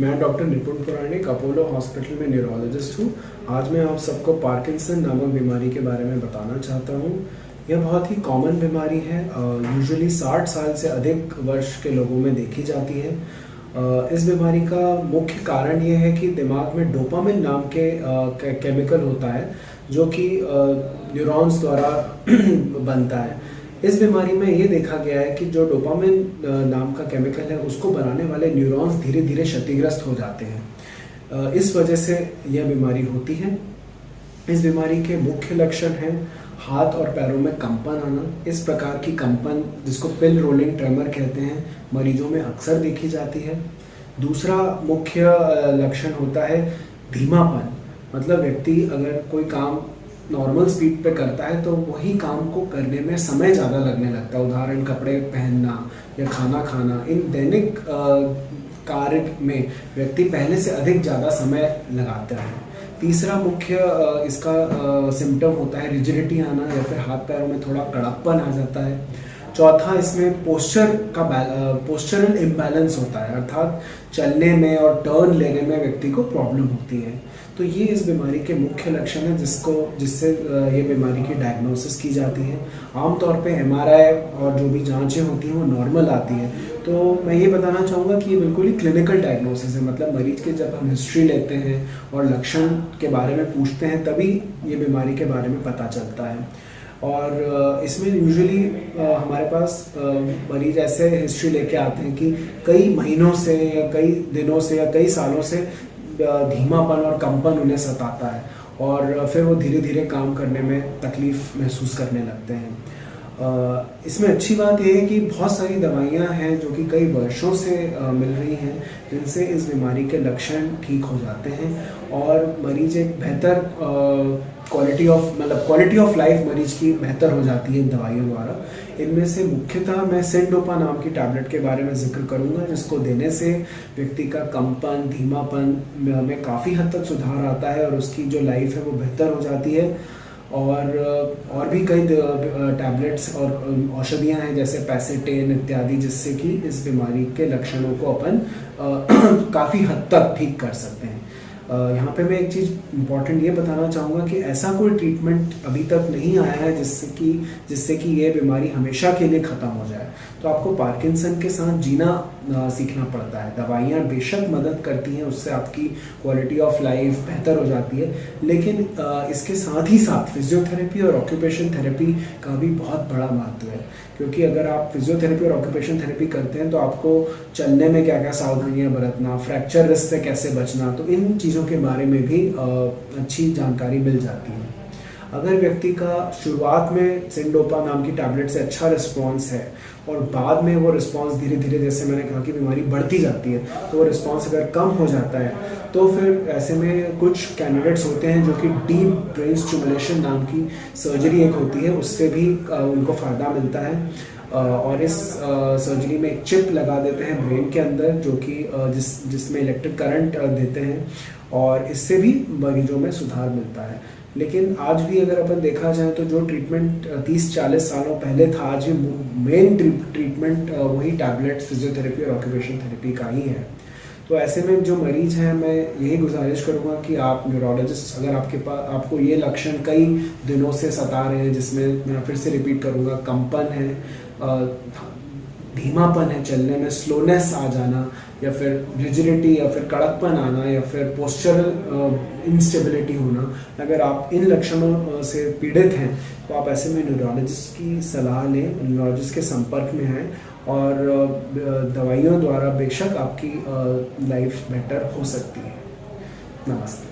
मैं डॉक्टर निपुण पुराणिक Apollo hospital में न्यूरोलॉजिस्ट हूँ। आज मैं आप सबको पार्किंसन नामक बीमारी के बारे में बताना चाहता हूँ। यह बहुत ही कॉमन बीमारी है, यूजुअली 60 साल से अधिक वर्ष के लोगों में देखी जाती है। इस बीमारी का मुख्य कारण ये है कि दिमाग में डोपामिन नाम के केमिकल होता है जो कि न्यूरॉन्स द्वारा बनता है। इस बीमारी में ये देखा गया है कि जो डोपामिन नाम का केमिकल है उसको बनाने वाले न्यूरॉन्स धीरे धीरे क्षतिग्रस्त हो जाते हैं। इस वजह से यह बीमारी होती है। इस बीमारी के मुख्य लक्षण हैं हाथ और पैरों में कंपन आना। इस प्रकार की कंपन, जिसको पिल रोलिंग ट्रेमर कहते हैं, मरीजों में अक्सर देखी जाती है। दूसरा मुख्य लक्षण होता है धीमापन, मतलब व्यक्ति अगर कोई काम नॉर्मल स्पीड पे करता है तो वही काम को करने में समय ज़्यादा लगने लगता है। उदाहरण कपड़े पहनना या खाना खाना, इन दैनिक कार्य में व्यक्ति पहले से अधिक ज़्यादा समय लगाता है। तीसरा मुख्य इसका सिम्टम होता है रिजिडिटी आना या फिर हाथ पैरों में थोड़ा कड़कपन आ जाता है। चौथा, इसमें पोस्चरल इम्बैलेंस होता है, अर्थात चलने में और टर्न लेने में व्यक्ति को प्रॉब्लम होती है। तो ये इस बीमारी के मुख्य लक्षण हैं जिससे ये बीमारी की डायग्नोसिस की जाती है। आमतौर पे एमआरआई और जो भी जांचें होती हैं वो नॉर्मल आती है। तो मैं ये बताना चाहूँगा कि ये बिल्कुल ही क्लिनिकल डायग्नोसिस है, मतलब मरीज के जब हम हिस्ट्री लेते हैं और लक्षण के बारे में पूछते हैं तभी ये बीमारी के बारे में पता चलता है। और इसमें यूजुअली हमारे पास मरीज ऐसे हिस्ट्री लेके आते हैं कि कई महीनों से या कई दिनों से या कई सालों से धीमापन और कंपन उन्हें सताता है और फिर वो धीरे धीरे काम करने में तकलीफ महसूस करने लगते हैं। इसमें अच्छी बात यह है कि बहुत सारी दवाइयाँ हैं जो कि कई वर्षों से मिल रही हैं, जिनसे इस बीमारी के लक्षण ठीक हो जाते हैं और मरीज एक बेहतर क्वालिटी ऑफ लाइफ मरीज की बेहतर हो जाती है इन दवाइयों द्वारा। इनमें से मुख्यतः मैं सेंडोपा नाम की टैबलेट के बारे में जिक्र करूंगा, जिसको देने से व्यक्ति का कंपन, धीमापन में काफ़ी हद तक सुधार आता है और उसकी जो लाइफ है वो बेहतर हो जाती है। और भी कई टैबलेट्स और औषधियाँ हैं जैसे पैसेटेन इत्यादि, जिससे कि इस बीमारी के लक्षणों को अपन काफ़ी हद तक ठीक कर सकते हैं। यहाँ पे मैं एक चीज़ इम्पॉर्टेंट ये बताना चाहूँगा कि ऐसा कोई ट्रीटमेंट अभी तक नहीं आया है जिससे कि ये बीमारी हमेशा के लिए ख़त्म हो जाए। तो आपको पार्किंसन के साथ जीना सीखना पड़ता है। दवाइयाँ बेशक मदद करती हैं, उससे आपकी क्वालिटी ऑफ लाइफ बेहतर हो जाती है, लेकिन इसके साथ ही साथ फिजियोथेरेपी और ऑक्यूपेशन थेरेपी का भी बहुत बड़ा महत्व है। क्योंकि अगर आप फिजियोथेरेपी और ऑक्यूपेशन थेरेपी करते हैं तो आपको चलने में क्या क्या सावधानियां बरतना, फ्रैक्चर रिस्क से कैसे बचना, तो इन चीज़ों के बारे में भी अच्छी जानकारी मिल जाती है। अगर व्यक्ति का शुरुआत में सिंडोपा नाम की टैबलेट से अच्छा रिस्पॉन्स है और बाद में वो रिस्पॉन्स धीरे धीरे, जैसे मैंने कहा कि बीमारी बढ़ती जाती है, तो वो रिस्पॉन्स अगर कम हो जाता है तो फिर ऐसे में कुछ कैंडिडेट्स होते हैं जो कि डीप ब्रेन स्टिमुलेशन नाम की सर्जरी एक होती है, उससे भी उनको फ़ायदा मिलता है। और इस सर्जरी में एक चिप लगा देते हैं ब्रेन के अंदर, जो कि जिसमें इलेक्ट्रिक करंट देते हैं और इससे भी मरीजों में सुधार मिलता है। लेकिन आज भी अगर अपन देखा जाए तो जो ट्रीटमेंट 30-40 सालों पहले था, आज भी मेन ट्रीटमेंट वही टैबलेट्स, फिजियोथेरेपी और ऑक्यूपेशन थेरेपी का ही है। तो ऐसे में जो मरीज हैं, मैं यही गुजारिश करूंगा कि आप न्यूरोलॉजिस्ट, अगर आपको ये लक्षण कई दिनों से सता रहे हैं, जिसमें मैं फिर से रिपीट करूंगा, कंपन है, धीमापन है, चलने में स्लोनेस आ जाना, या फिर रिजिडिटी या फिर कड़कपन आना, या फिर पोस्चरल इंस्टेबिलिटी होना, अगर आप इन लक्षणों से पीड़ित हैं तो आप ऐसे में न्यूरोलॉजिस्ट की सलाह लें, न्यूरोलॉजिस्ट के संपर्क में आएँ और दवाइयों द्वारा बेशक आपकी लाइफ बेटर हो सकती है। नमस्ते।